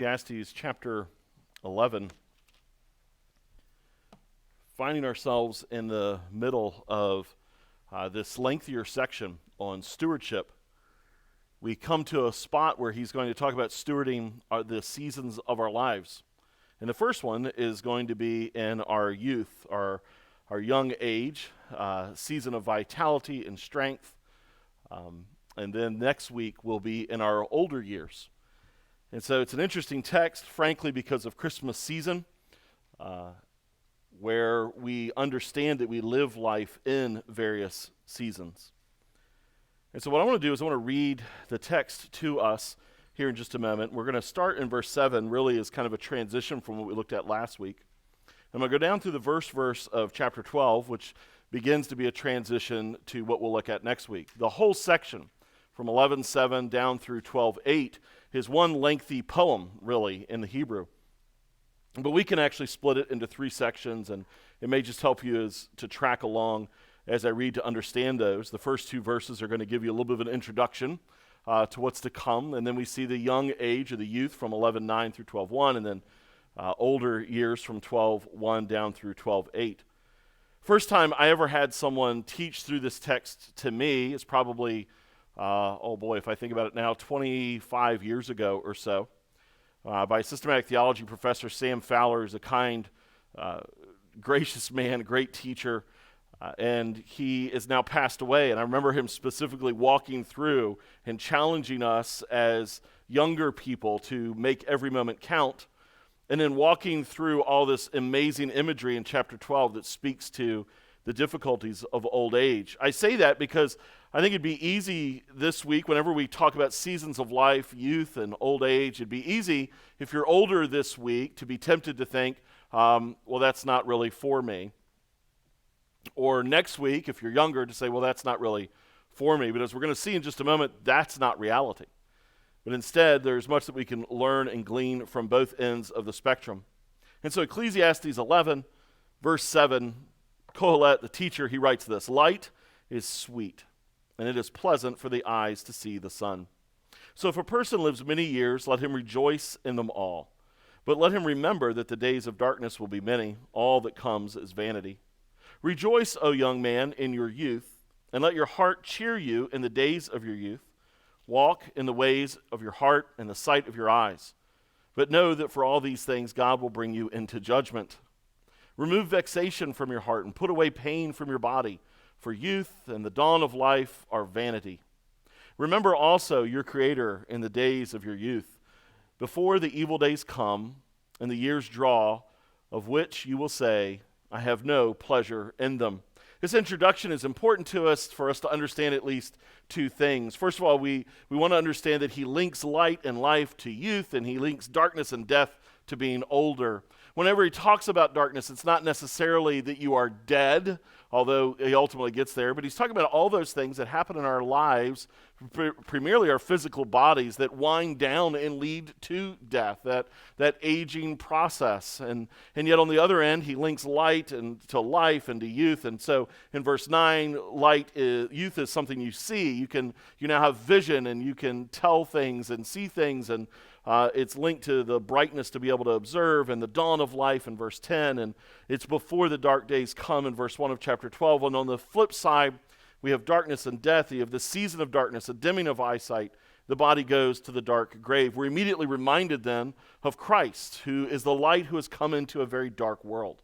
Ecclesiastes chapter 11, finding ourselves in the middle of this lengthier section on stewardship. We come to a spot where he's going to talk about stewarding the seasons of our lives. And the first one is going to be in our youth, our young age, season of vitality and strength. And then next week will be in our older years. And so it's an interesting text, frankly, because of Christmas season, where we understand that we live life in various seasons. And so what I want to do is I want to read the text to us here in just a moment. We're going to start in verse 7, really as kind of a transition from what we looked at last week. I'm going to go down through the verse of chapter 12, which begins to be a transition to what we'll look at next week. The whole section, from 11:7 down through 12:8, is one lengthy poem, really, in the Hebrew. But we can actually split it into three sections, and it may just help you to track along as I read to understand those. The first two verses are going to give you a little bit of an introduction to what's to come, and then we see the young age of the youth from 11:9 through 12:1, and then older years from 12:1 down through 12:8. First time I ever had someone teach through this text to me is probably, if I think about it now, 25 years ago or so, by systematic theology professor Sam Fowler, who's a kind, gracious man, great teacher, and he is now passed away. And I remember him specifically walking through and challenging us as younger people to make every moment count, and then walking through all this amazing imagery in chapter 12 that speaks to the difficulties of old age. I say that because I think it'd be easy this week, whenever we talk about seasons of life, youth and old age, it'd be easy if you're older this week to be tempted to think, that's not really for me. Or next week, if you're younger, to say, well, that's not really for me. But as we're going to see in just a moment, that's not reality. But instead, there's much that we can learn and glean from both ends of the spectrum. And so Ecclesiastes 11, verse 7, Kohelet, the teacher, he writes this: "Light is sweet, and it is pleasant for the eyes to see the sun. So if a person lives many years, let him rejoice in them all. But let him remember that the days of darkness will be many. All that comes is vanity. Rejoice, O young man, in your youth, and let your heart cheer you in the days of your youth. Walk in the ways of your heart and the sight of your eyes. But know that for all these things God will bring you into judgment. Remove vexation from your heart and put away pain from your body, for youth and the dawn of life are vanity. Remember also your Creator in the days of your youth, before the evil days come and the years draw, of which you will say, I have no pleasure in them." This introduction is important to us for us to understand at least two things. First of all, we want to understand that he links light and life to youth, and he links darkness and death to being older. Whenever he talks about darkness, it's not necessarily that you are dead, although he ultimately gets there, but he's talking about all those things that happen in our lives, primarily our physical bodies, that wind down and lead to death, that aging process. And yet on the other end, he links light and to life and to youth. And so in verse 9, youth is something you see. You now have vision, and you can tell things and see things, and it's linked to the brightness to be able to observe, and the dawn of life in verse 10, and it's before the dark days come in verse 1 of chapter 12. And on the flip side, we have darkness and death. You have the season of darkness, a dimming of eyesight. The body goes to the dark grave. We're immediately reminded then of Christ, who is the light who has come into a very dark world.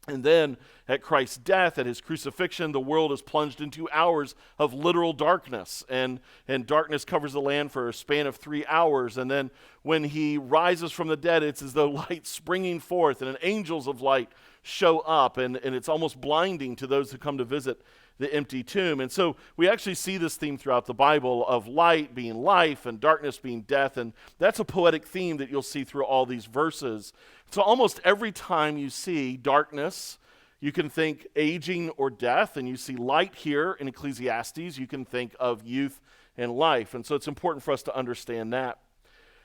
And then at Christ's death, at his crucifixion, the world is plunged into hours of literal darkness. And darkness covers the land for a span of 3 hours. And then when he rises from the dead, it's as though light springing forth, and angels of light show up. And it's almost blinding to those who come to visit the empty tomb. And so we actually see this theme throughout the Bible of light being life and darkness being death. And that's a poetic theme that you'll see through all these verses. So almost every time you see darkness, you can think aging or death, and you see light here in Ecclesiastes, you can think of youth and life. And so it's important for us to understand that.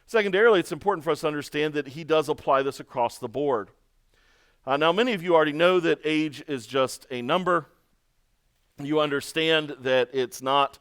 Secondarily, it's important for us to understand that he does apply this across the board. Now, many of you already know that age is just a number. You understand that it's not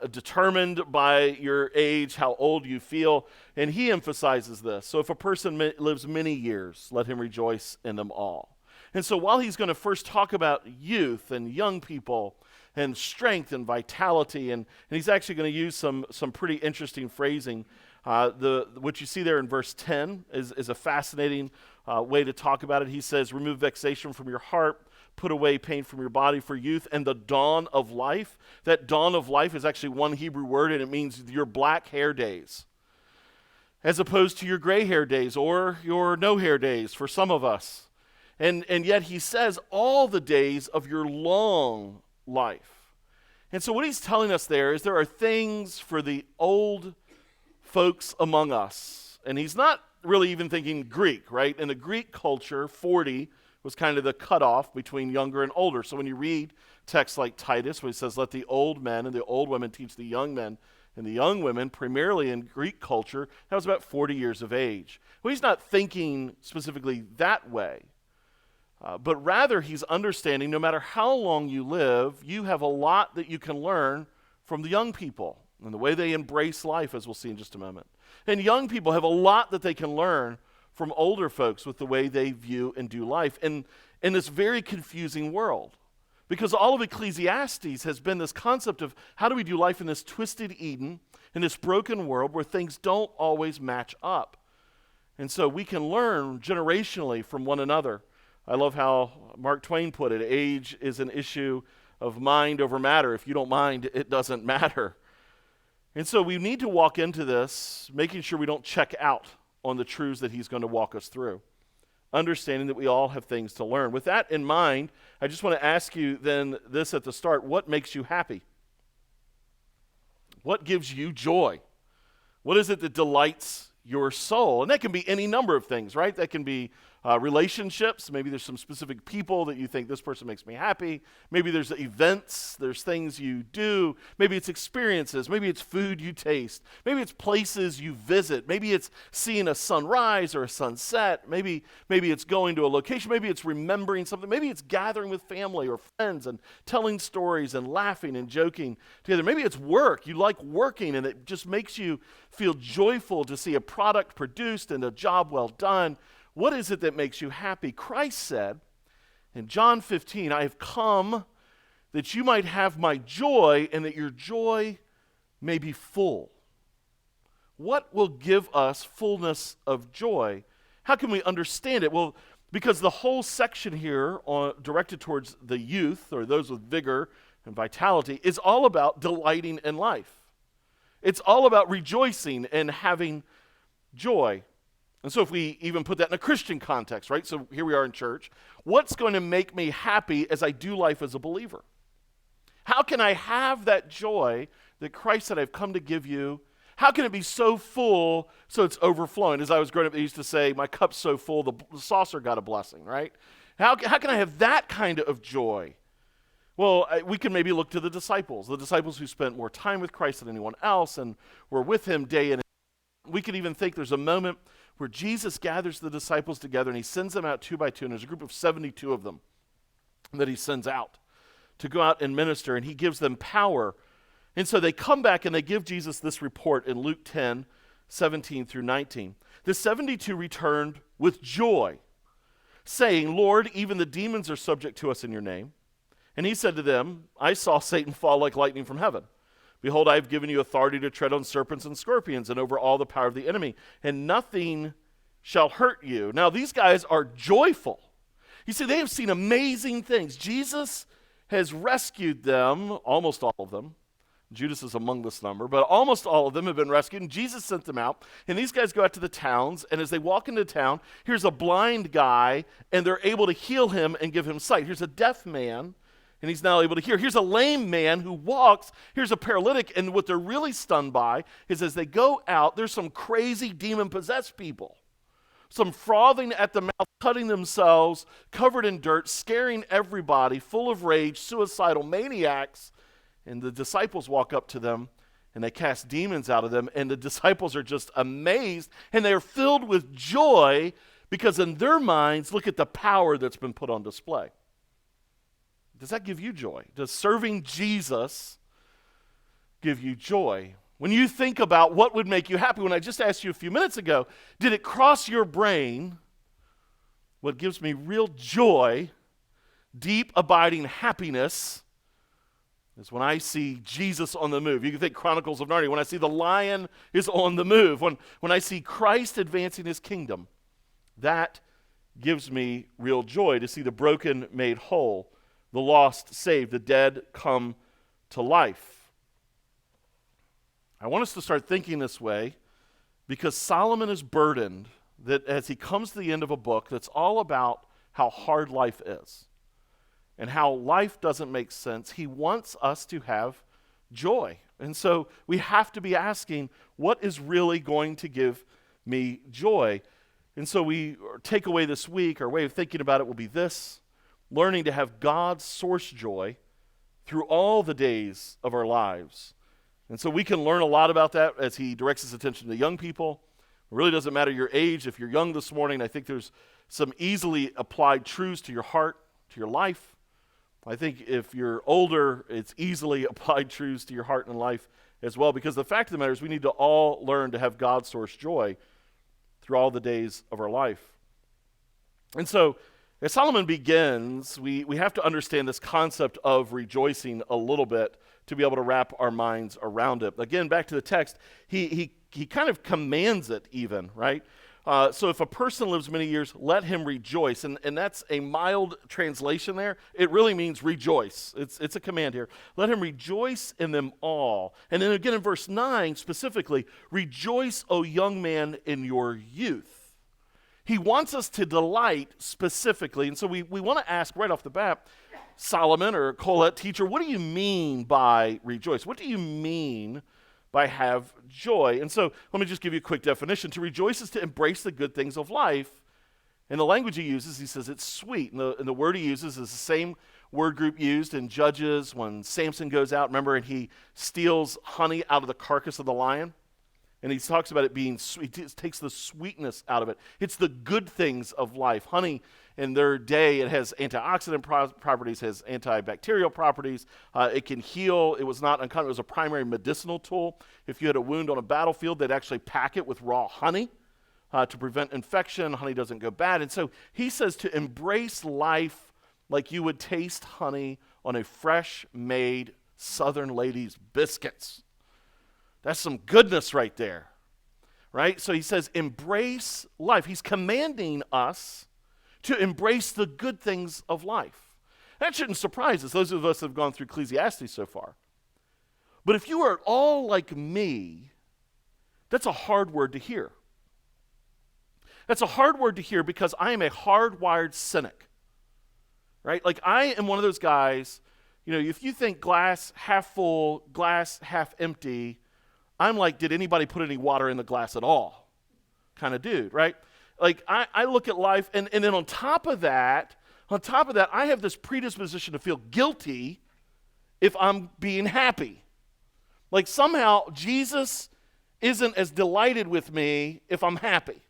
determined by your age, how old you feel. And he emphasizes this. So if a person lives many years, let him rejoice in them all. And so while he's going to first talk about youth and young people and strength and vitality, and he's actually going to use some pretty interesting phrasing. What you see there in verse 10 is a fascinating way to talk about it. He says, remove vexation from your heart, put away pain from your body for youth and the dawn of life. That dawn of life is actually one Hebrew word, and it means your black hair days, as opposed to your gray hair days or your no hair days for some of us. And yet he says all the days of your long life. And so what he's telling us there is there are things for the old folks among us. And he's not really even thinking Greek, right? In the Greek culture, 40 was kind of the cutoff between younger and older. So when you read texts like Titus, where he says, let the old men and the old women teach the young men, and the young women, primarily in Greek culture, that was about 40 years of age. Well, he's not thinking specifically that way. But rather, he's understanding no matter how long you live, you have a lot that you can learn from the young people and the way they embrace life, as we'll see in just a moment. And young people have a lot that they can learn from older folks with the way they view and do life in this very confusing world. Because all of Ecclesiastes has been this concept of how do we do life in this twisted Eden, in this broken world where things don't always match up. And so we can learn generationally from one another. I love how Mark Twain put it, age is an issue of mind over matter. If you don't mind, it doesn't matter. And so we need to walk into this making sure we don't check out on the truths that he's going to walk us through, understanding that we all have things to learn. With that in mind, I just want to ask you then this at the start, what makes you happy? What gives you joy? What is it that delights your soul? And that can be any number of things, right? That can be relationships. Maybe there's some specific people that you think this person makes me happy. Maybe there's events, there's things you do. Maybe it's experiences. Maybe it's food you taste. Maybe it's places you visit. Maybe it's seeing a sunrise or a sunset. Maybe it's going to a location. Maybe it's remembering something. Maybe it's gathering with family or friends and telling stories and laughing and joking together. Maybe it's work. You like working and it just makes you feel joyful to see a product produced and a job well done. What is it that makes you happy? Christ said in John 15, I have come that you might have my joy and that your joy may be full. What will give us fullness of joy? How can we understand it? Well, because the whole section here directed towards the youth or those with vigor and vitality is all about delighting in life. It's all about rejoicing and having joy. And so if we even put that in a Christian context, right? So here we are in church. What's going to make me happy as I do life as a believer? How can I have that joy that Christ said I've come to give you? How can it be so full so it's overflowing? As I was growing up, they used to say, my cup's so full, the saucer got a blessing, right? How can I have that kind of joy? Well, we can maybe look to the disciples who spent more time with Christ than anyone else and were with him day in and out. We could even think there's a moment where Jesus gathers the disciples together and he sends them out 2 by 2, and there's a group of 72 of them that he sends out to go out and minister, and he gives them power. And so they come back and they give Jesus this report in Luke 10, 17 through 19. The 72 returned with joy, saying, Lord, even the demons are subject to us in your name. And he said to them, I saw Satan fall like lightning from heaven. Behold, I have given you authority to tread on serpents and scorpions and over all the power of the enemy, and nothing shall hurt you. Now, these guys are joyful. You see, they have seen amazing things. Jesus has rescued them, almost all of them. Judas is among this number, but almost all of them have been rescued, and Jesus sent them out. And these guys go out to the towns, and as they walk into town, here's a blind guy, and they're able to heal him and give him sight. Here's a deaf man, and he's now able to hear. Here's a lame man who walks. Here's a paralytic. And what they're really stunned by is as they go out, there's some crazy demon-possessed people. Some frothing at the mouth, cutting themselves, covered in dirt, scaring everybody, full of rage, suicidal maniacs. And the disciples walk up to them, and they cast demons out of them. And the disciples are just amazed, and they're filled with joy because in their minds, look at the power that's been put on display. Does that give you joy? Does serving Jesus give you joy? When you think about what would make you happy, when I just asked you a few minutes ago, did it cross your brain, what gives me real joy, deep abiding happiness, is when I see Jesus on the move. You can think Chronicles of Narnia, when I see the lion is on the move, when I see Christ advancing his kingdom, that gives me real joy to see the broken made whole, the lost saved, the dead come to life. I want us to start thinking this way because Solomon is burdened that as he comes to the end of a book that's all about how hard life is and how life doesn't make sense, he wants us to have joy. And so we have to be asking, what is really going to give me joy? And so we take away this week, our way of thinking about it will be this: learning to have God's source joy through all the days of our lives. And so we can learn a lot about that as he directs his attention to young people. It really doesn't matter your age. If you're young this morning, I think there's some easily applied truths to your heart, to your life. I think if you're older, it's easily applied truths to your heart and life as well, because the fact of the matter is we need to all learn to have God's source joy through all the days of our life. And so as Solomon begins, we have to understand this concept of rejoicing a little bit to be able to wrap our minds around it. Again, back to the text, he kind of commands it even, right? So if a person lives many years, let him rejoice. And that's a mild translation there. It really means rejoice. It's a command here. Let him rejoice in them all. And then again in verse 9 specifically, rejoice, O young man, in your youth. He wants us to delight specifically. And so we want to ask right off the bat, Solomon or Colette, teacher, what do you mean by rejoice? What do you mean by have joy? And so let me just give you a quick definition. To rejoice is to embrace the good things of life. And the language he uses, he says it's sweet. And the word he uses is the same word group used in Judges when Samson goes out, remember, and he steals honey out of the carcass of the lion. And he talks about it being sweet. He takes the sweetness out of it. It's the good things of life. Honey, in their day, it has antioxidant properties, has antibacterial properties. It can heal. It was not uncommon. It was a primary medicinal tool. If you had a wound on a battlefield, they'd actually pack it with raw honey to prevent infection. Honey doesn't go bad. And so he says to embrace life like you would taste honey on a fresh-made Southern lady's biscuits. That's some goodness right there, right? So he says, embrace life. He's commanding us to embrace the good things of life. That shouldn't surprise us, those of us that have gone through Ecclesiastes so far. But if you are at all like me, that's a hard word to hear. That's a hard word to hear because I am a hardwired cynic, right? Like I am one of those guys, if you think glass half full, glass half empty, I'm like, did anybody put any water in the glass at all? Kind of dude, right? Like I look at life, and then on top of that, I have this predisposition to feel guilty if I'm being happy. Like somehow Jesus isn't as delighted with me if I'm happy,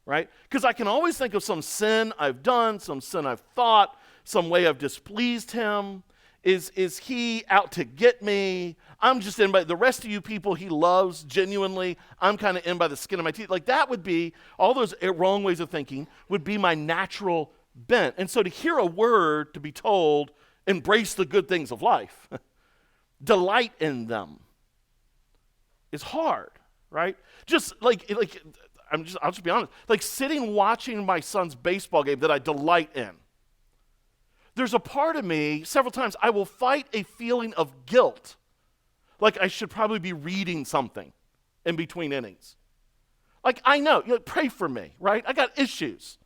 right? Because I can always think of some sin I've done, some sin I've thought, some way I've displeased him. Is he out to get me? I'm just in by the rest of you people he loves genuinely. I'm kind of in by the skin of my teeth. Like that would be, all those wrong ways of thinking would be my natural bent. And so to hear a word to be told, embrace the good things of life, delight in them, is hard, right? Just I'll just be honest, like sitting watching my son's baseball game that I delight in. There's a part of me, several times, I will fight a feeling of guilt. Like I should probably be reading something in between innings. Like I know, pray for me, right? I got issues.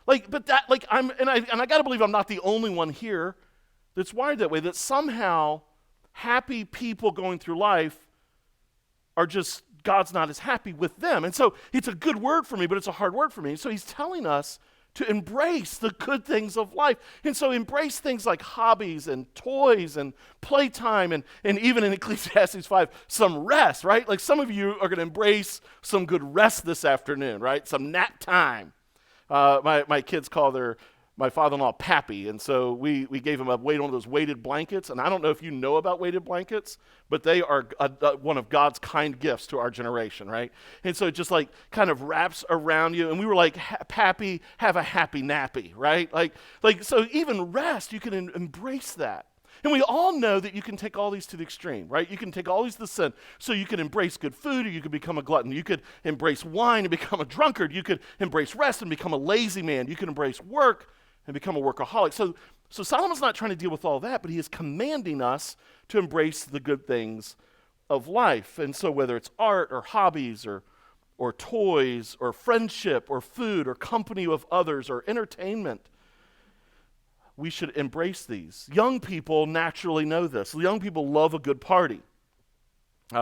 I got to believe I'm not the only one here that's wired that way, that somehow happy people going through life are just, God's not as happy with them. And so it's a good word for me, but it's a hard word for me. So he's telling us to embrace the good things of life. And so embrace things like hobbies and toys and playtime and even in Ecclesiastes 5, some rest, right? Like some of you are going to embrace some good rest this afternoon, right? Some nap time. My kids call my father-in-law Pappy, and so we gave him one of those weighted blankets, and I don't know if you know about weighted blankets, but they are one of God's kind gifts to our generation, right? And so it just like kind of wraps around you, and we were like, Pappy, have a happy nappy, right? Like so even rest, you can embrace that. And we all know that you can take all these to the extreme, right? You can take all these to the sin. So you can embrace good food, or you could become a glutton. You could embrace wine and become a drunkard. You could embrace rest and become a lazy man. You can embrace work and become a workaholic. So Solomon's not trying to deal with all that, but he is commanding us to embrace the good things of life. And so whether it's art or hobbies or toys or friendship or food or company with others or entertainment, we should embrace these. Young people naturally know this. Young people love a good party.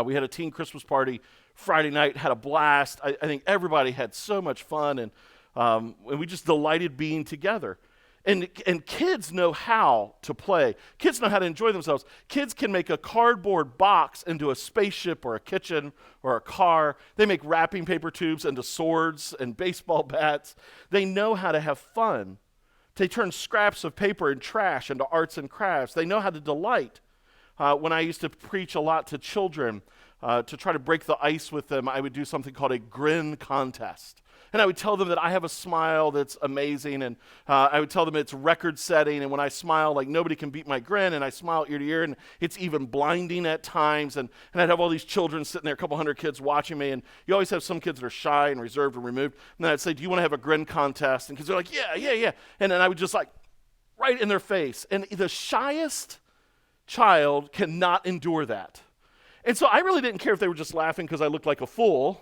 We had a teen Christmas party Friday night, had a blast. I think everybody had so much fun, and we just delighted being together. And kids know how to play. Kids know how to enjoy themselves. Kids can make a cardboard box into a spaceship or a kitchen or a car. They make wrapping paper tubes into swords and baseball bats. They know how to have fun. They turn scraps of paper and trash into arts and crafts. They know how to delight. When I used to preach a lot to children, to try to break the ice with them, I would do something called a grin contest. And I would tell them that I have a smile that's amazing, and I would tell them it's record-setting, and when I smile, like nobody can beat my grin, and I smile ear to ear, and it's even blinding at times, and I'd have all these children sitting there, a couple hundred kids watching me, and you always have some kids that are shy and reserved and removed, and then I'd say, do you want to have a grin contest? And kids are like, yeah, and then I would just like, right in their face, and the shyest child cannot endure that. And so I really didn't care if they were just laughing because I looked like a fool,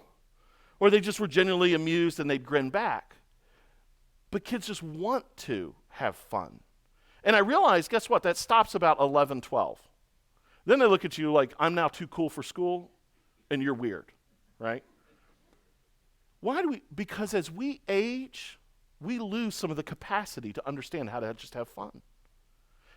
or they just were genuinely amused and they'd grin back. But kids just want to have fun. And I realized, guess what? That stops about 11, 12. Then they look at you like, I'm now too cool for school, and you're weird, right? Why do we? Because as we age, we lose some of the capacity to understand how to just have fun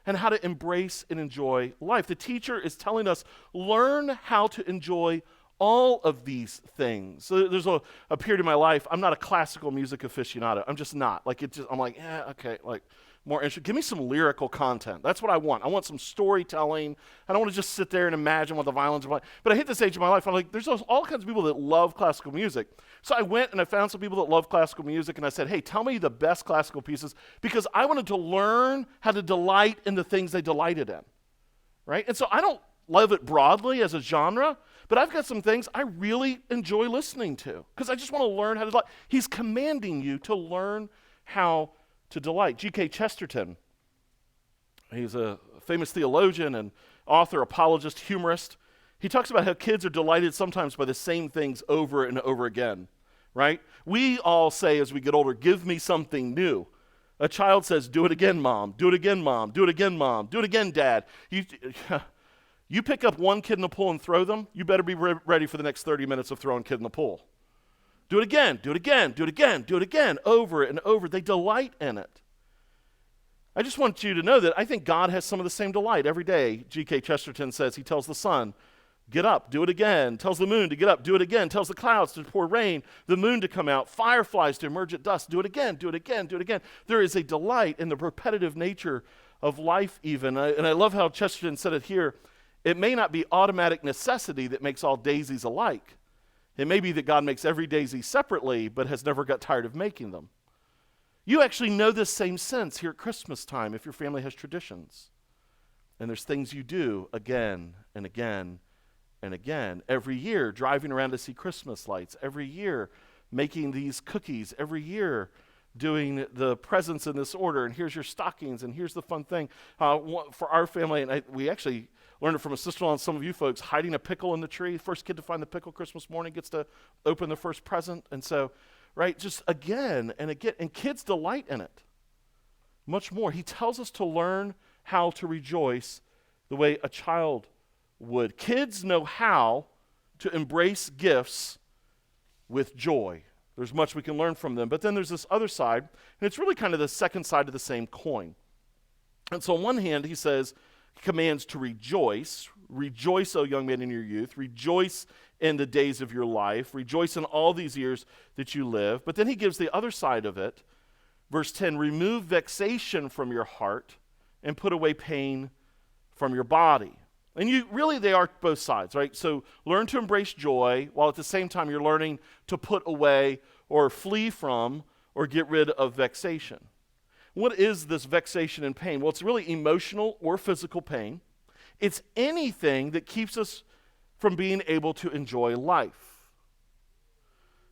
and how to embrace and enjoy life. The teacher is telling us, learn how to enjoy all of these things. So there's a period in my life, I'm not a classical music aficionado. I'm just not. I'm like, okay, like more interesting. Give me some lyrical content. That's what I want. I want some storytelling. I don't want to just sit there and imagine what the violins are playing. But I hit this age of my life, I'm like, there's all kinds of people that love classical music. So I went and I found some people that love classical music, and I said, hey, tell me the best classical pieces, because I wanted to learn how to delight in the things they delighted in, right? And so I don't love it broadly as a genre, but I've got some things I really enjoy listening to because I just want to learn how to delight. He's commanding you to learn how to delight. G.K. Chesterton, he's a famous theologian and author, apologist, humorist. He talks about how kids are delighted sometimes by the same things over and over again, right? We all say as we get older, give me something new. A child says, do it again, Mom. Do it again, Mom. Do it again, Mom. Do it again, Dad. You pick up one kid in the pool and throw them, you better be ready for the next 30 minutes of throwing kid in the pool. Do it again, do it again, do it again, do it again, over and over. They delight in it. I just want you to know that I think God has some of the same delight every day. G.K. Chesterton says he tells the sun, get up, do it again. Tells the moon to get up, do it again. Tells the clouds to pour rain, the moon to come out, fireflies to emerge at dusk. Do it again, do it again, do it again. There is a delight in the repetitive nature of life even. And I love how Chesterton said it here. It may not be automatic necessity that makes all daisies alike. It may be that God makes every daisy separately, but has never got tired of making them. You actually know this same sense here at Christmas time if your family has traditions. And there's things you do again and again and again. Every year, driving around to see Christmas lights. Every year, making these cookies. Every year, doing the presents in this order. And here's your stockings, and here's the fun thing. For our family, and we actually learned it from a sister-in-law and some of you folks, hiding a pickle in the tree. First kid to find the pickle Christmas morning gets to open the first present. And so, right, just again and again. And kids delight in it much more. He tells us to learn how to rejoice the way a child would. Kids know how to embrace gifts with joy. There's much we can learn from them. But then there's this other side, and it's really kind of the second side of the same coin. And so on one hand, he says, commands to rejoice. Rejoice, O young man, in your youth. Rejoice in the days of your life. Rejoice in all these years that you live. But then he gives the other side of it, Verse 10, remove vexation from your heart and put away pain from your body. And they are both sides, right? So learn to embrace joy while at the same time you're learning to put away or flee from or get rid of vexation. What is this vexation and pain? Well, it's really emotional or physical pain. It's anything that keeps us from being able to enjoy life.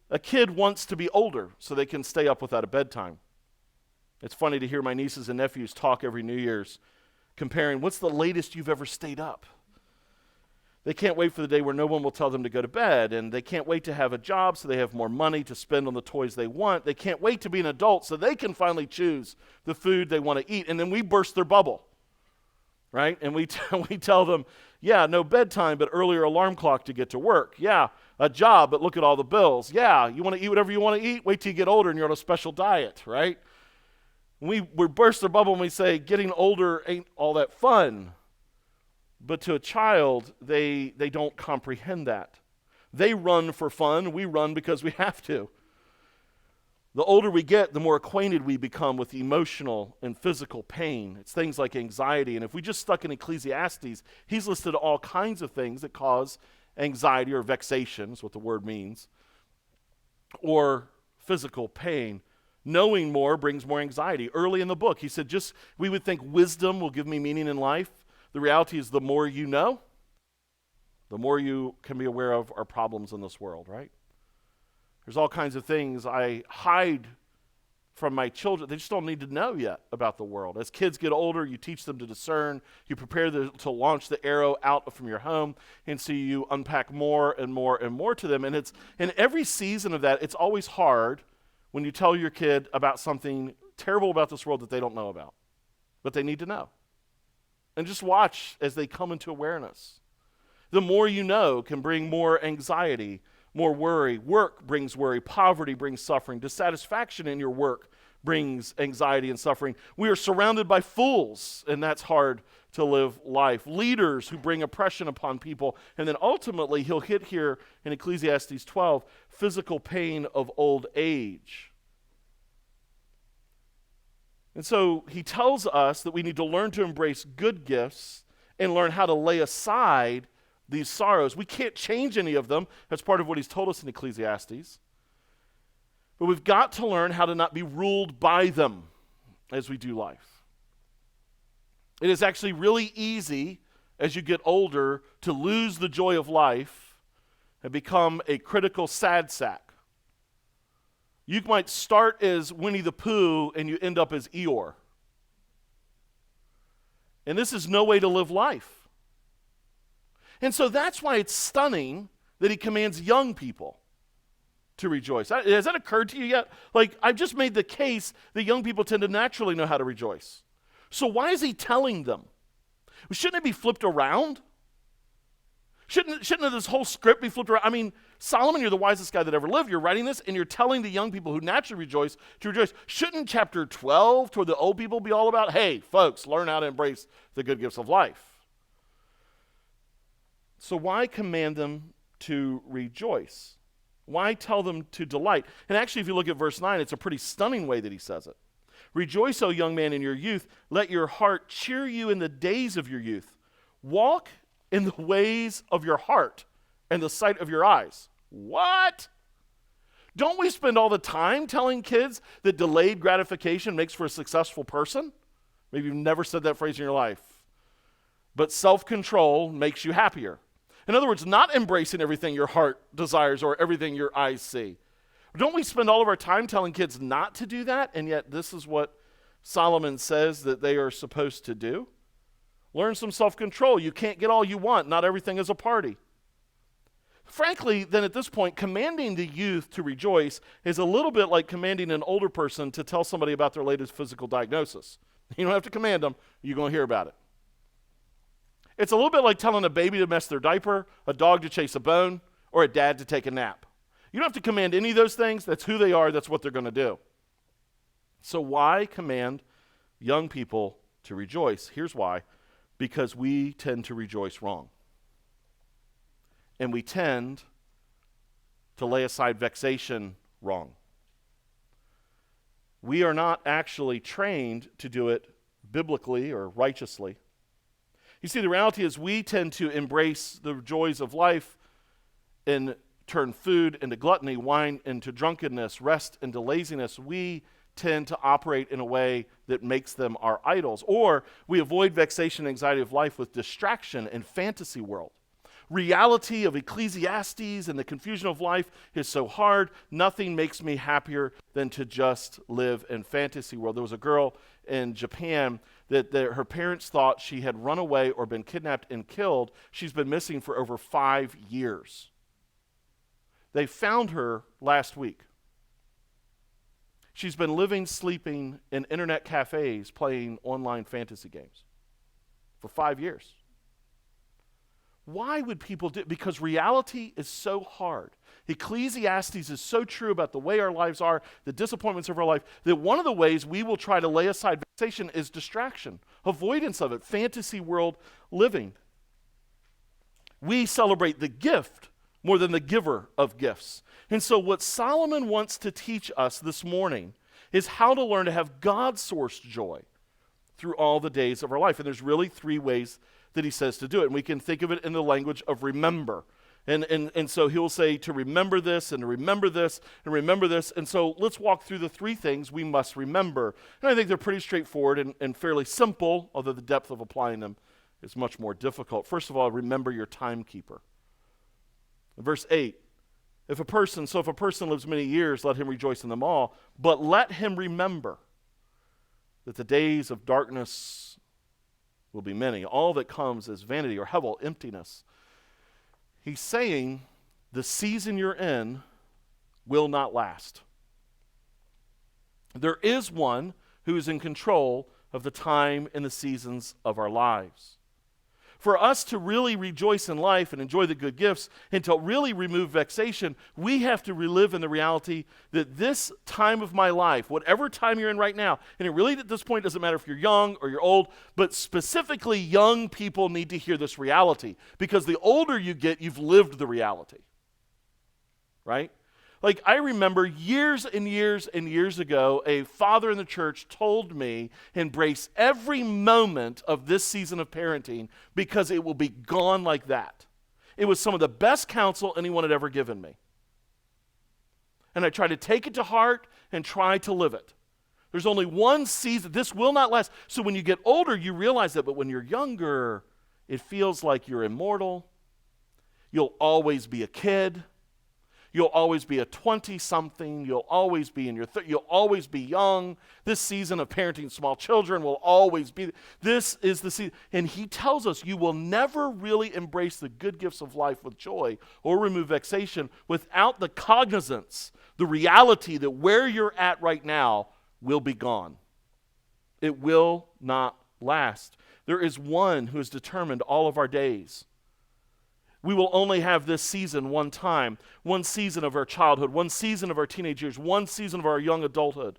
A kid wants to be older so they can stay up without a bedtime. It's funny to hear my nieces and nephews talk every New Year's, comparing what's the latest you've ever stayed up. They can't wait for the day where no one will tell them to go to bed, and they can't wait to have a job so they have more money to spend on the toys they want. They can't wait to be an adult so they can finally choose the food they want to eat, and then we burst their bubble, right? And we tell them, yeah, no bedtime, but earlier alarm clock to get to work. Yeah, a job, but look at all the bills. Yeah, you want to eat whatever you want to eat? Wait till you get older and you're on a special diet, right? We burst their bubble and we say, getting older ain't all that fun. But to a child, they don't comprehend that. They run for fun. We run because we have to. The older we get, the more acquainted we become with emotional and physical pain. It's things like anxiety. And if we just stuck in Ecclesiastes, he's listed all kinds of things that cause anxiety or vexation, is what the word means, or physical pain. Knowing more brings more anxiety. Early in the book, he said, we would think wisdom will give me meaning in life. The reality is the more you know, the more you can be aware of our problems in this world, right? There's all kinds of things I hide from my children. They just don't need to know yet about the world. As kids get older, you teach them to discern. You prepare to launch the arrow out from your home. And so you unpack more and more and more to them. And it's in every season of that, it's always hard when you tell your kid about something terrible about this world that they don't know about, but they need to know. And just watch as they come into awareness. The more you know can bring more anxiety, more worry. Work brings worry. Poverty brings suffering. Dissatisfaction in your work brings anxiety and suffering. We are surrounded by fools, and that's hard to live life. Leaders who bring oppression upon people. And then ultimately, he'll hit here in Ecclesiastes 12, physical pain of old age. And so he tells us that we need to learn to embrace good gifts and learn how to lay aside these sorrows. We can't change any of them. That's part of what he's told us in Ecclesiastes. But we've got to learn how to not be ruled by them as we do life. It is actually really easy as you get older to lose the joy of life and become a critical sad sack. You might start as Winnie the Pooh and you end up as Eeyore. And this is no way to live life. And so that's why it's stunning that he commands young people to rejoice. Has that occurred to you yet? Like, I've just made the case that young people tend to naturally know how to rejoice. So why is he telling them? Shouldn't it be flipped around? Shouldn't this whole script be flipped around? I mean, Solomon, you're the wisest guy that ever lived. You're writing this, and you're telling the young people who naturally rejoice to rejoice. Shouldn't chapter 12 toward the old people be all about, hey, folks, learn how to embrace the good gifts of life? So why command them to rejoice? Why tell them to delight? And actually, if you look at verse 9, it's a pretty stunning way that he says it. Rejoice, O young man, in your youth. Let your heart cheer you in the days of your youth. Walk in the ways of your heart and the sight of your eyes. What? Don't we spend all the time telling kids that delayed gratification makes for a successful person? Maybe you've never said that phrase in your life. But self-control makes you happier. In other words, not embracing everything your heart desires or everything your eyes see. Don't we spend all of our time telling kids not to do that? And yet this is what Solomon says that they are supposed to do. Learn some self-control. You can't get all you want. Not everything is a party. Frankly, then at this point, commanding the youth to rejoice is a little bit like commanding an older person to tell somebody about their latest physical diagnosis. You don't have to command them. You're going to hear about it. It's a little bit like telling a baby to mess their diaper, a dog to chase a bone, or a dad to take a nap. You don't have to command any of those things. That's who they are. That's what they're going to do. So why command young people to rejoice? Here's why. Because we tend to rejoice wrong. And we tend to lay aside vexation wrong. we are not actually trained to do it biblically or righteously. You see, the reality is we tend to embrace the joys of life and turn food into gluttony, wine into drunkenness, rest into laziness. We tend to operate in a way that makes them our idols. Or we avoid vexation and anxiety of life with distraction and fantasy world. Reality of Ecclesiastes and the confusion of life is so hard. Nothing makes me happier than to just live in fantasy world. There was a girl in Japan that her parents thought she had run away or been kidnapped and killed. She's been missing for over 5 years. They found her last week. She's been living, sleeping in internet cafes, playing online fantasy games for 5 years. Why would people do it? Because reality is so hard. Ecclesiastes is so true about the way our lives are, the disappointments of our life, that one of the ways we will try to lay aside vexation is distraction, avoidance of it, fantasy world living. We celebrate the gift more than the giver of gifts. And so what Solomon wants to teach us this morning is how to learn to have God-sourced joy through all the days of our life. And there's really 3 ways that he says to do it. And we can think of it in the language of remember. And so he'll say to remember this and to remember this and remember this. And so let's walk through the 3 things we must remember. And I think they're pretty straightforward and fairly simple, although the depth of applying them is much more difficult. First of all, remember your timekeeper. Verse 8, if a person lives many years, let him rejoice in them all, but let him remember that the days of darkness will be many. All that comes is vanity or hevel, emptiness. He's saying the season you're in will not last. There is one who is in control of the time and the seasons of our lives. For us to really rejoice in life and enjoy the good gifts and to really remove vexation, we have to relive in the reality that this time of my life, whatever time you're in right now, and it really at this point doesn't matter if you're young or you're old, but specifically young people need to hear this reality because the older you get, you've lived the reality, right? Like I remember years and years and years ago, a father in the church told me, embrace every moment of this season of parenting because it will be gone like that. It was some of the best counsel anyone had ever given me. And I try to take it to heart and try to live it. There's only one season. This will not last. So when you get older, you realize that. But when you're younger, it feels like you're immortal. You'll always be a kid. You'll always be a 20-something. You'll always be in your you'll always be young. This season of parenting small children will always be. This is the season. And he tells us you will never really embrace the good gifts of life with joy or remove vexation without the cognizance, the reality that where you're at right now will be gone. It will not last. There is one who has determined all of our days. We will only have this season one time, one season of our childhood, one season of our teenage years, one season of our young adulthood.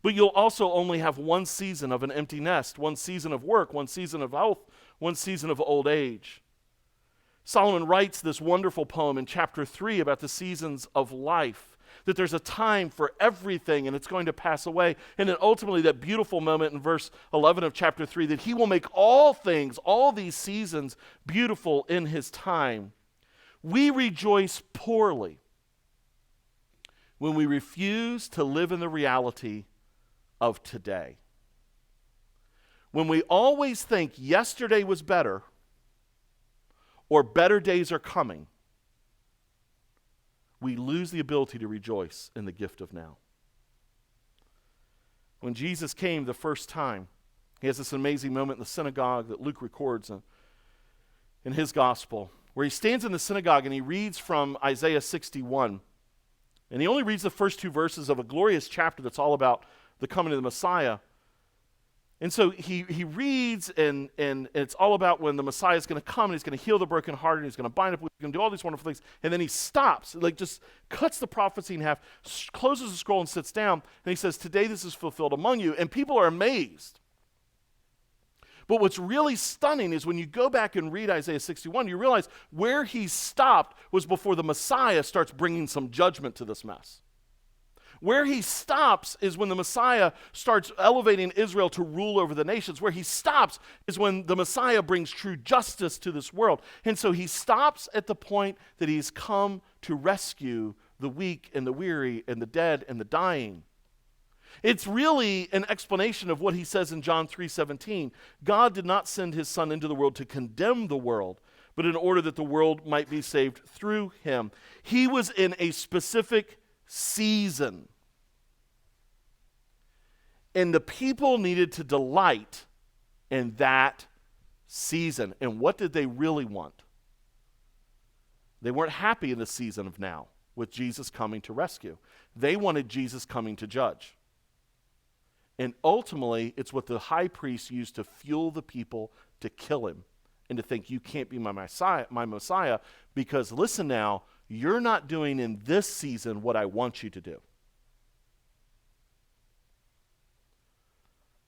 But you'll also only have one season of an empty nest, one season of work, one season of health, one season of old age. Solomon writes this wonderful poem in chapter 3 about the seasons of life, that there's a time for everything and it's going to pass away. And then ultimately that beautiful moment in verse 11 of chapter 3 that he will make all things, all these seasons beautiful in his time. We rejoice poorly when we refuse to live in the reality of today. When we always think yesterday was better or better days are coming, we lose the ability to rejoice in the gift of now. When Jesus came the first time, he has this amazing moment in the synagogue that Luke records in his gospel, where he stands in the synagogue and he reads from Isaiah 61. And he only reads the first 2 verses of a glorious chapter that's all about the coming of the Messiah. And so he reads, and it's all about when the Messiah is going to come, and he's going to heal the brokenhearted, and he's going to bind up, he's going to do all these wonderful things. And then he stops, like just cuts the prophecy in half, closes the scroll and sits down, and he says, today this is fulfilled among you. And people are amazed. But what's really stunning is when you go back and read Isaiah 61, you realize where he stopped was before the Messiah starts bringing some judgment to this mess. Where he stops is when the Messiah starts elevating Israel to rule over the nations. Where he stops is when the Messiah brings true justice to this world. And so he stops at the point that he's come to rescue the weak and the weary and the dead and the dying. It's really an explanation of what he says in John 3:17. God did not send his Son into the world to condemn the world, but in order that the world might be saved through him. He was in a specific season. And the people needed to delight in that season. And what did they really want? They weren't happy in the season of now with Jesus coming to rescue. They wanted Jesus coming to judge. And ultimately, it's what the high priest used to fuel the people to kill him and to think, you can't be my Messiah, because listen now, you're not doing in this season what I want you to do.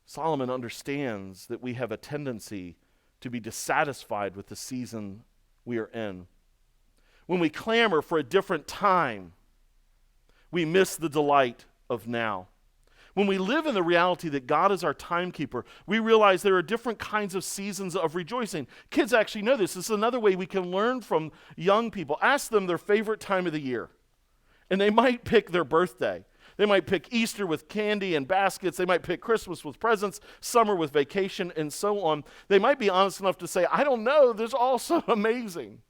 Solomon understands that we have a tendency to be dissatisfied with the season we are in. When we clamor for a different time, we miss the delight of now. When we live in the reality that God is our timekeeper, we realize there are different kinds of seasons of rejoicing. Kids actually know this. This is another way we can learn from young people. Ask them their favorite time of the year, and they might pick their birthday. They might pick Easter with candy and baskets. They might pick Christmas with presents, summer with vacation, and so on. They might be honest enough to say, I don't know, this is all so amazing.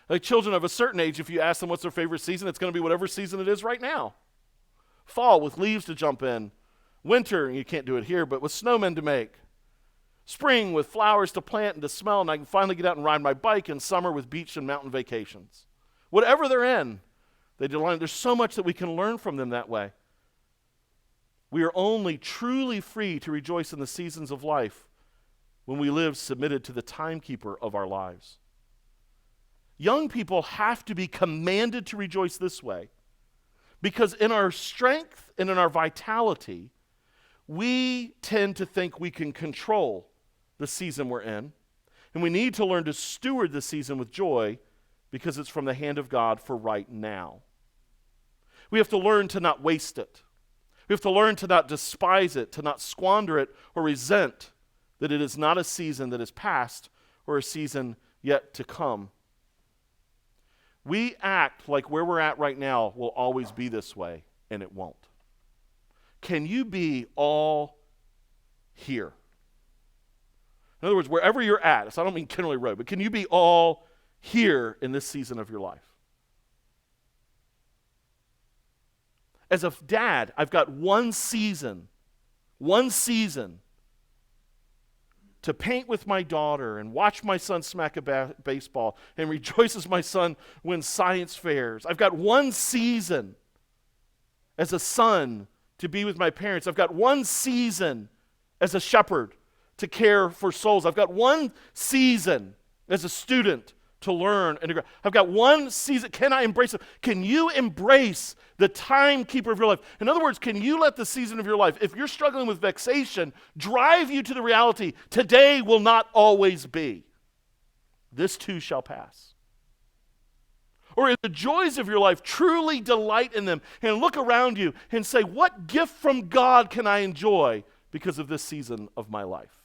Like children of a certain age, if you ask them what's their favorite season, it's going to be whatever season it is right now. Fall with leaves to jump in. Winter, and you can't do it here, but with snowmen to make. Spring with flowers to plant and to smell, and I can finally get out and ride my bike. And summer with beach and mountain vacations. Whatever they're in, they delight. There's so much that we can learn from them that way. We are only truly free to rejoice in the seasons of life when we live submitted to the timekeeper of our lives. Young people have to be commanded to rejoice this way, because in our strength and in our vitality, we tend to think we can control the season we're in, and we need to learn to steward the season with joy because it's from the hand of God for right now. We have to learn to not waste it. We have to learn to not despise it, to not squander it or resent that it is not a season that is past or a season yet to come. We act like where we're at right now will always be this way, and it won't. Can you be all here? In other words, wherever you're at, so I don't mean Kennerly Road, but can you be all here in this season of your life? As a dad, I've got one season to paint with my daughter and watch my son smack a baseball and rejoice as my son wins science fairs. I've got one season as a son to be with my parents. I've got one season as a shepherd to care for souls. I've got one season as a student to learn and to grow. I've got one season. Can I embrace it? Can you embrace the timekeeper of your life? In other words, can you let the season of your life, if you're struggling with vexation, drive you to the reality, today will not always be. This too shall pass. Or in the joys of your life, truly delight in them and look around you and say, what gift from God can I enjoy because of this season of my life?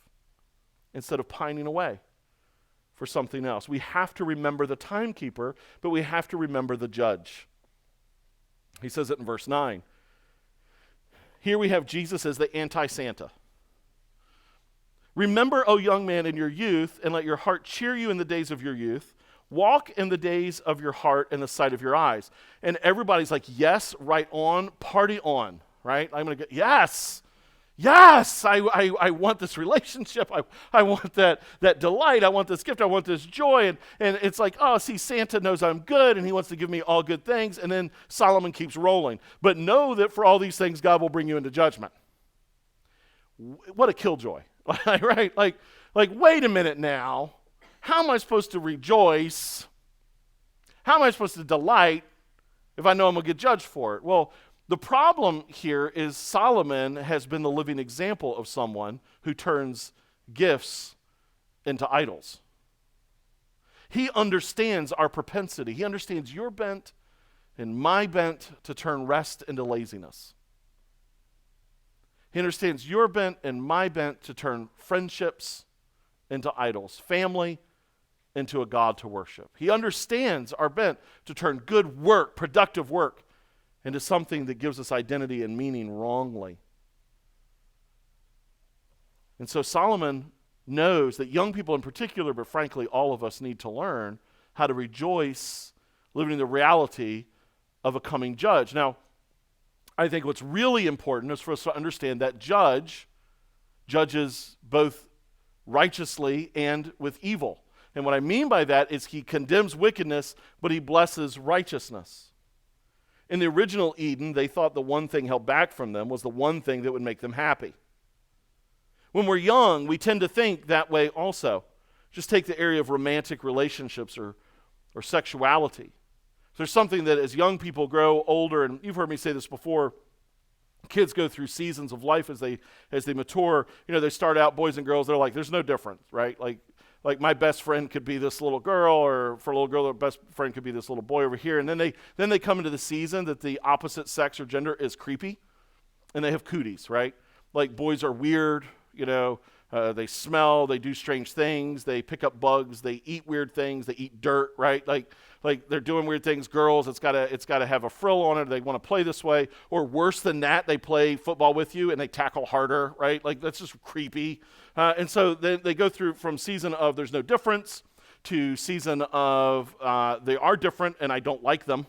Instead of pining away for something else. We have to remember the timekeeper, but we have to remember the judge. He says it in verse 9. Here we have Jesus as the anti-Santa. Remember, O young man, in your youth, and let your heart cheer you in the days of your youth. Walk in the days of your heart and the sight of your eyes. And everybody's like, yes, right on, party on, right? I'm going to go, yes, I want this relationship. I want that delight. I want this gift. I want this joy. And it's like, oh, see, Santa knows I'm good, and he wants to give me all good things. And then Solomon keeps rolling. But know that for all these things, God will bring you into judgment. What a killjoy, right? Like, wait a minute now. How am I supposed to rejoice? How am I supposed to delight if I know I'm going to get judged for it? Well, the problem here is Solomon has been the living example of someone who turns gifts into idols. He understands our propensity. He understands your bent, and my bent to turn rest into laziness. He understands your bent and my bent to turn friendships into idols, family into a God to worship. He understands our bent to turn good work, productive work, into something that gives us identity and meaning wrongly. And so Solomon knows that young people in particular, but frankly all of us, need to learn how to rejoice living in the reality of a coming judge. Now, I think what's really important is for us to understand that judges both righteously and with evil. And what I mean by that is he condemns wickedness, but he blesses righteousness. In the original Eden, they thought the one thing held back from them was the one thing that would make them happy. When we're young, we tend to think that way also. Just take the area of romantic relationships or sexuality. There's something that as young people grow older, and you've heard me say this before, kids go through seasons of life as they mature. You know, they start out boys and girls, they're like, there's no difference, right? Like my best friend could be this little girl, or for a little girl, their best friend could be this little boy over here. And then they come into the season that the opposite sex or gender is creepy, and they have cooties, right? Like boys are weird, you know, they smell, they do strange things, they pick up bugs, they eat weird things, they eat dirt, right? Like they're doing weird things. Girls, it's gotta have a frill on it. They want to play this way, or worse than that, they play football with you and they tackle harder, right? Like that's just creepy. And so they go through from season of there's no difference to season of they are different and I don't like them.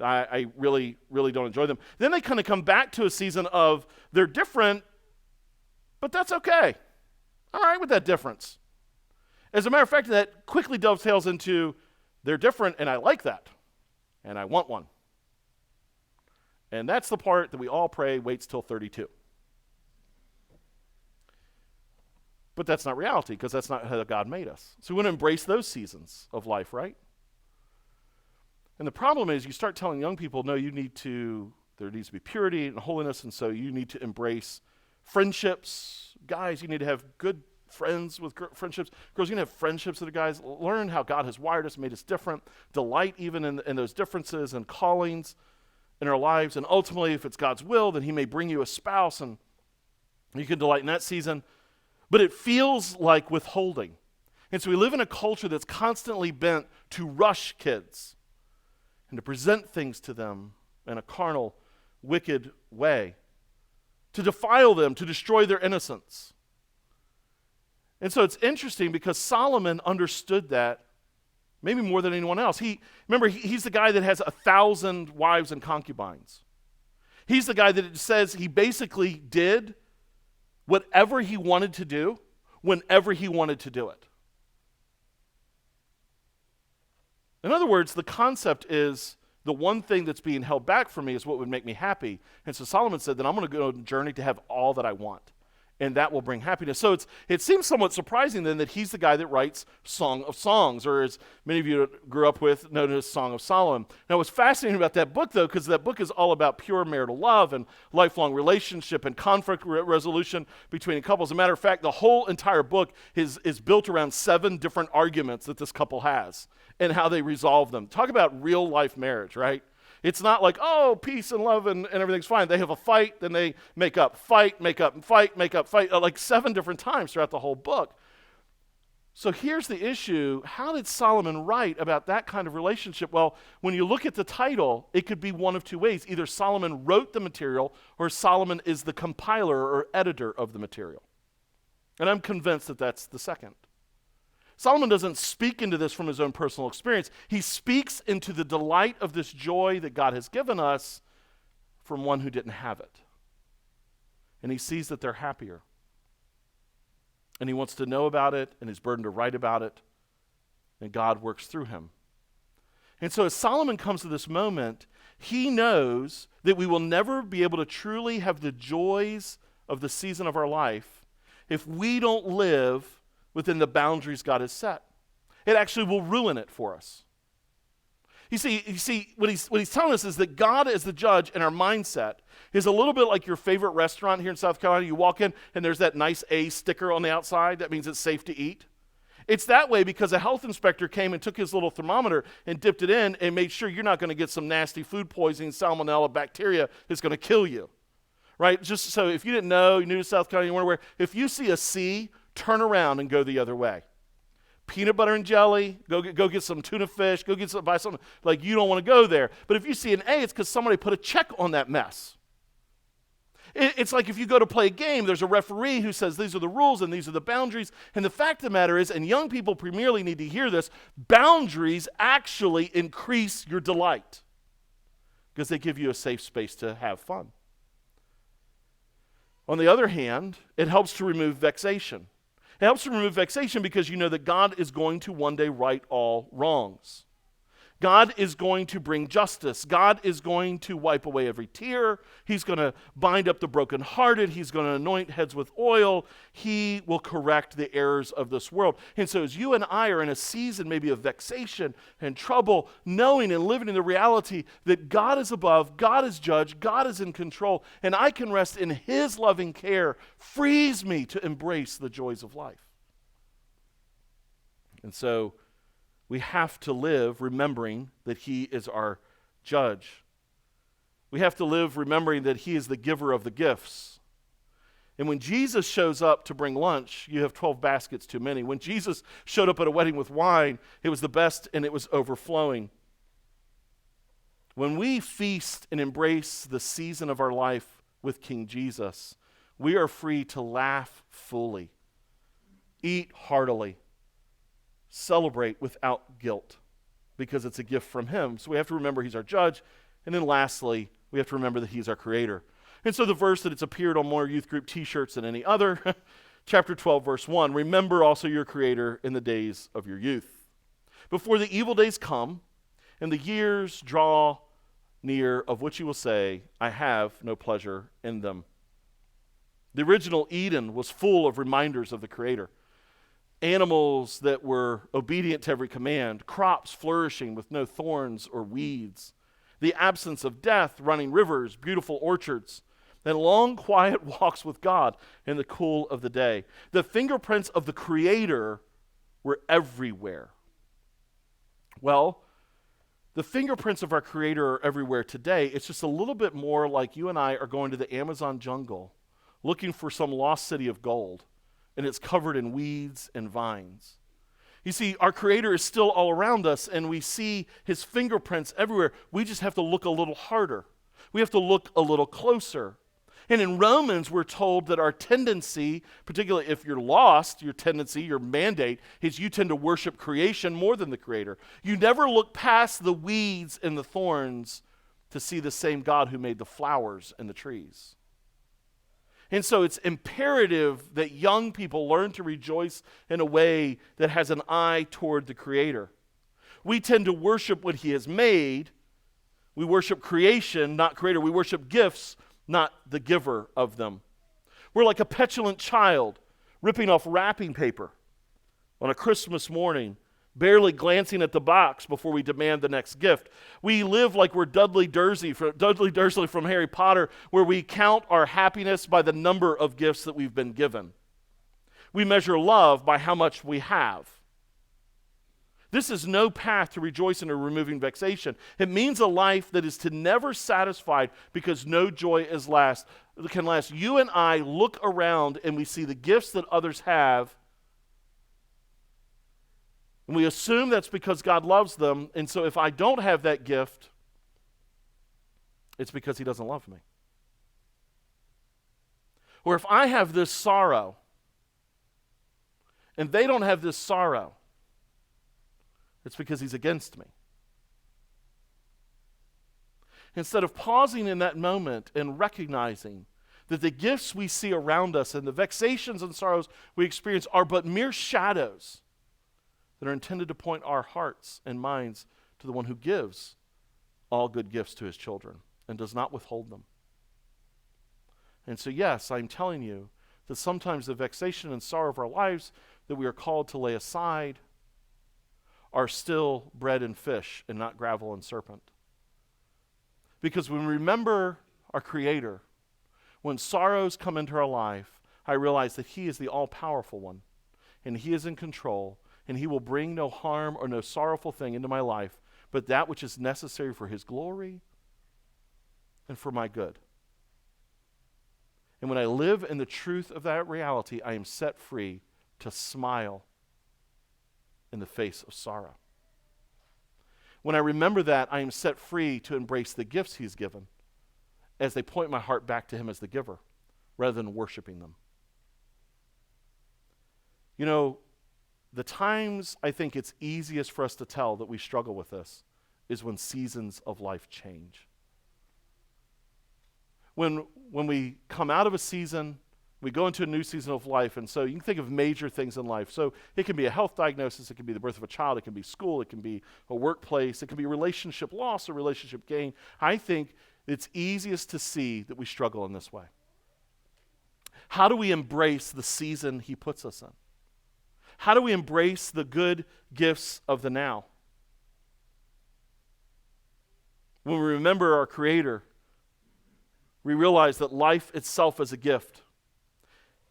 I really, really don't enjoy them. Then they kind of come back to a season of they're different, but that's okay. All right with that difference. As a matter of fact, that quickly dovetails into they're different and I like that, and I want one. And that's the part that we all pray waits till 32. But that's not reality, because that's not how God made us. So we want to embrace those seasons of life, right? And the problem is you start telling young people, no, there needs to be purity and holiness, and so you need to embrace friendships. Guys, you need to have good friends with friendships. Girls, you need to have friendships with the guys. Learn how God has wired us, made us different. Delight even in those differences and callings in our lives. And ultimately, if it's God's will, then he may bring you a spouse, and you can delight in that season. But it feels like withholding. And so we live in a culture that's constantly bent to rush kids and to present things to them in a carnal, wicked way, to defile them, to destroy their innocence. And so it's interesting because Solomon understood that maybe more than anyone else. He's the guy that has 1,000 wives and concubines. He's the guy that it says he basically did whatever he wanted to do, whenever he wanted to do it. In other words, the concept is the one thing that's being held back from me is what would make me happy. And so Solomon said that I'm going to go on a journey to have all that I want, and that will bring happiness. So it seems somewhat surprising then that he's the guy that writes Song of Songs, or as many of you grew up with, known as Song of Solomon. Now what's fascinating about that book, though, because that book is all about pure marital love and lifelong relationship and conflict resolution between couples. As a matter of fact, the whole entire book is built around 7 different arguments that this couple has and how they resolve them. Talk about real life marriage, right? It's not like, oh, peace and love and everything's fine. They have a fight, then they make up, fight, make up, fight, make up, fight, like 7 different times throughout the whole book. So here's the issue. How did Solomon write about that kind of relationship? Well, when you look at the title, it could be one of 2 ways. Either Solomon wrote the material, or Solomon is the compiler or editor of the material. And I'm convinced that that's the second. Solomon doesn't speak into this from his own personal experience. He speaks into the delight of this joy that God has given us from one who didn't have it. And he sees that they're happier. And he wants to know about it, and he's burdened to write about it, and God works through him. And so as Solomon comes to this moment, he knows that we will never be able to truly have the joys of the season of our life if we don't live within the boundaries God has set. It actually will ruin it for us. You see, what he's telling us is that God as the judge in our mindset is a little bit like your favorite restaurant here in South Carolina. You walk in and there's that nice A sticker on the outside. That means it's safe to eat. It's that way because a health inspector came and took his little thermometer and dipped it in and made sure you're not going to get some nasty food poisoning, salmonella, bacteria that's going to kill you, right? Just so if you didn't know, you're new to South Carolina, you weren't aware, if you see a C, turn around and go the other way. Peanut butter and jelly, go get some tuna fish, buy something, like you don't want to go there. But if you see an A, it's because somebody put a check on that mess. It's like if you go to play a game, there's a referee who says these are the rules and these are the boundaries. And the fact of the matter is, and young people primarily need to hear this, boundaries actually increase your delight because they give you a safe space to have fun. On the other hand, it helps to remove vexation. It helps to remove vexation because you know that God is going to one day right all wrongs. God is going to bring justice. God is going to wipe away every tear. He's going to bind up the brokenhearted. He's going to anoint heads with oil. He will correct the errors of this world. And so as you and I are in a season maybe of vexation and trouble, knowing and living in the reality that God is above, God is judge, God is in control, and I can rest in his loving care, frees me to embrace the joys of life. And so we have to live remembering that he is our judge. We have to live remembering that he is the giver of the gifts. And when Jesus shows up to bring lunch, you have 12 baskets too many. When Jesus showed up at a wedding with wine, it was the best and it was overflowing. When we feast and embrace the season of our life with King Jesus, we are free to laugh fully, eat heartily, celebrate without guilt because it's a gift from him. So we have to remember he's our judge. And then lastly, we have to remember that he's our creator. And so the verse that it's appeared on more youth group t-shirts than any other, chapter 12, verse 1, remember also your creator in the days of your youth. Before the evil days come and the years draw near of which you will say, I have no pleasure in them. The original Eden was full of reminders of the creator. Animals that were obedient to every command, crops flourishing with no thorns or weeds, the absence of death, running rivers, beautiful orchards, and long quiet walks with God in the cool of the day. The fingerprints of the Creator were everywhere. Well, the fingerprints of our Creator are everywhere today. It's just a little bit more like you and I are going to the Amazon jungle looking for some lost city of gold. And it's covered in weeds and vines. You see, our Creator is still all around us, and we see his fingerprints everywhere. We just have to look a little harder. We have to look a little closer. And in Romans, we're told that our tendency, particularly if you're lost, your tendency, your mandate, is you tend to worship creation more than the Creator. You never look past the weeds and the thorns to see the same God who made the flowers and the trees. And so it's imperative that young people learn to rejoice in a way that has an eye toward the Creator. We tend to worship what he has made. We worship creation, not Creator. We worship gifts, not the giver of them. We're like a petulant child ripping off wrapping paper on a Christmas morning, barely glancing at the box before we demand the next gift. We live like we're Dudley Dursley from Harry Potter, where we count our happiness by the number of gifts that we've been given. We measure love by how much we have. This is no path to rejoicing or removing vexation. It means a life that is to never satisfied because no joy can last. You and I look around and we see the gifts that others have, and we assume that's because God loves them. And so if I don't have that gift, it's because he doesn't love me. Or if I have this sorrow and they don't have this sorrow, it's because he's against me. Instead of pausing in that moment and recognizing that the gifts we see around us and the vexations and sorrows we experience are but mere shadows that are intended to point our hearts and minds to the one who gives all good gifts to his children and does not withhold them. And so yes, I'm telling you that sometimes the vexation and sorrow of our lives that we are called to lay aside are still bread and fish and not gravel and serpent. Because when we remember our Creator, when sorrows come into our life, I realize that he is the all-powerful one, and he is in control, and he will bring no harm or no sorrowful thing into my life, but that which is necessary for his glory and for my good. And when I live in the truth of that reality, I am set free to smile in the face of sorrow. When I remember that, I am set free to embrace the gifts he's given as they point my heart back to him as the giver, rather than worshiping them. You know, the times I think it's easiest for us to tell that we struggle with this is when seasons of life change. When we come out of a season, we go into a new season of life, and so you can think of major things in life. So it can be a health diagnosis, it can be the birth of a child, it can be school, it can be a workplace, it can be relationship loss or relationship gain. I think it's easiest to see that we struggle in this way. How do we embrace the season he puts us in? How do we embrace the good gifts of the now? When we remember our Creator, we realize that life itself is a gift.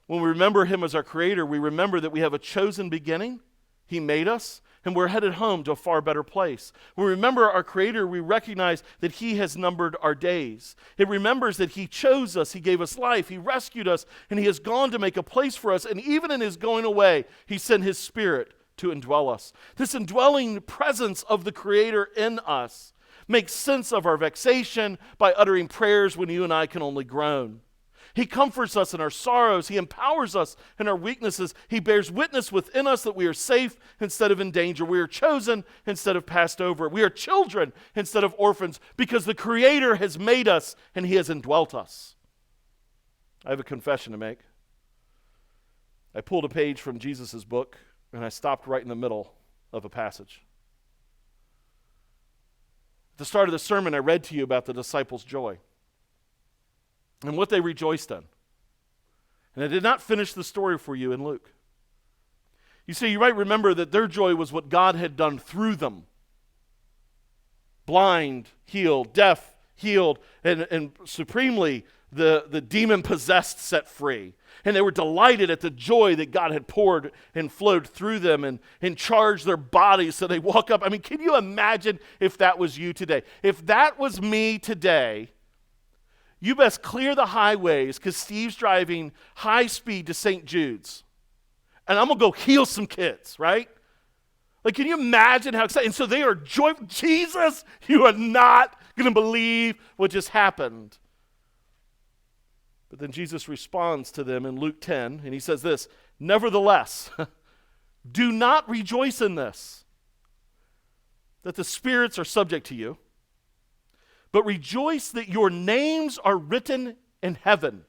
When we remember him as our Creator, we remember that we have a chosen beginning. He made us, and we're headed home to a far better place. When we remember our Creator, we recognize that he has numbered our days. It remembers that he chose us, he gave us life, he rescued us, and he has gone to make a place for us. And even in his going away, he sent his Spirit to indwell us. This indwelling presence of the Creator in us makes sense of our vexation by uttering prayers when you and I can only groan. He comforts us in our sorrows. He empowers us in our weaknesses. He bears witness within us that we are safe instead of in danger. We are chosen instead of passed over. We are children instead of orphans because the Creator has made us and he has indwelt us. I have a confession to make. I pulled a page from Jesus' book and I stopped right in the middle of a passage. At the start of the sermon, I read to you about the disciples' joy and what they rejoiced in. And I did not finish the story for you in Luke. You see, you might remember that their joy was what God had done through them. Blind, healed, deaf, healed, and supremely the demon-possessed set free. And they were delighted at the joy that God had poured and flowed through them and charged their bodies so they walk up. I mean, can you imagine if that was you today? If that was me today, you best clear the highways because Steve's driving high speed to St. Jude's. And I'm going to go heal some kids, right? Like, can you imagine how excited? And so they are joyful. Jesus, you are not going to believe what just happened. But then Jesus responds to them in Luke 10, and he says this, nevertheless, do not rejoice in this, that the spirits are subject to you, but rejoice that your names are written in heaven.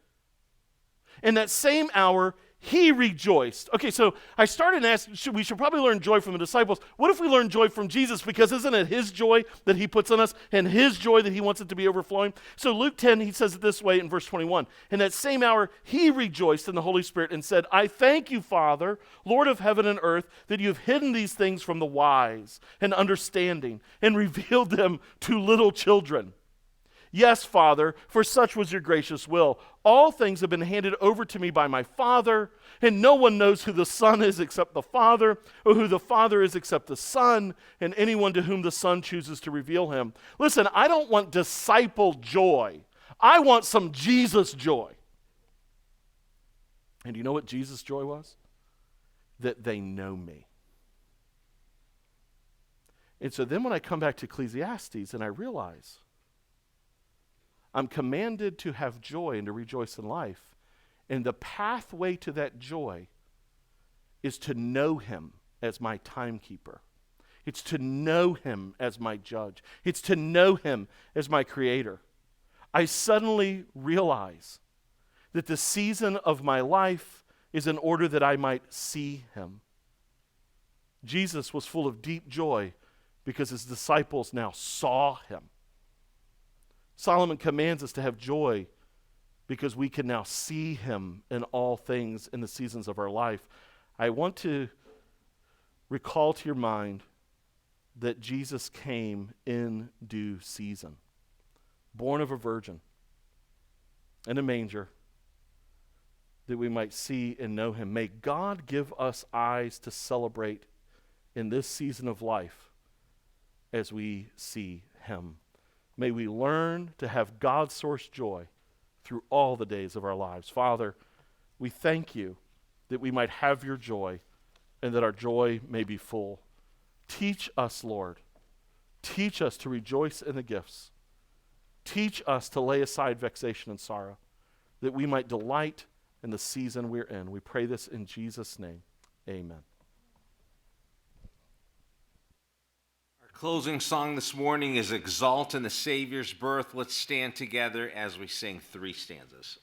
In that same hour, he rejoiced. Okay, so I started to ask, we should probably learn joy from the disciples. What if we learn joy from Jesus? Because isn't it his joy that he puts on us and his joy that he wants it to be overflowing? So Luke 10, he says it this way in verse 21. In that same hour, he rejoiced in the Holy Spirit and said, I thank you, Father, Lord of heaven and earth, that you have hidden these things from the wise and understanding and revealed them to little children. Yes, Father, for such was your gracious will. All things have been handed over to me by my Father, and no one knows who the Son is except the Father, or who the Father is except the Son, and anyone to whom the Son chooses to reveal him. Listen, I don't want disciple joy. I want some Jesus joy. And you know what Jesus' joy was? That they know me. And so then when I come back to Ecclesiastes and I realize I'm commanded to have joy and to rejoice in life. And the pathway to that joy is to know him as my timekeeper. It's to know him as my judge. It's to know him as my creator. I suddenly realize that the season of my life is in order that I might see him. Jesus was full of deep joy because his disciples now saw him. Solomon commands us to have joy because we can now see him in all things in the seasons of our life. I want to recall to your mind that Jesus came in due season, born of a virgin in a manger, that we might see and know him. May God give us eyes to celebrate in this season of life as we see him. May we learn to have God-source joy through all the days of our lives. Father, we thank you that we might have your joy and that our joy may be full. Teach us, Lord. Teach us to rejoice in the gifts. Teach us to lay aside vexation and sorrow, that we might delight in the season we're in. We pray this in Jesus' name. Amen. Our closing song this morning is Exalt in the Savior's Birth. Let's stand together as we sing 3 stanzas.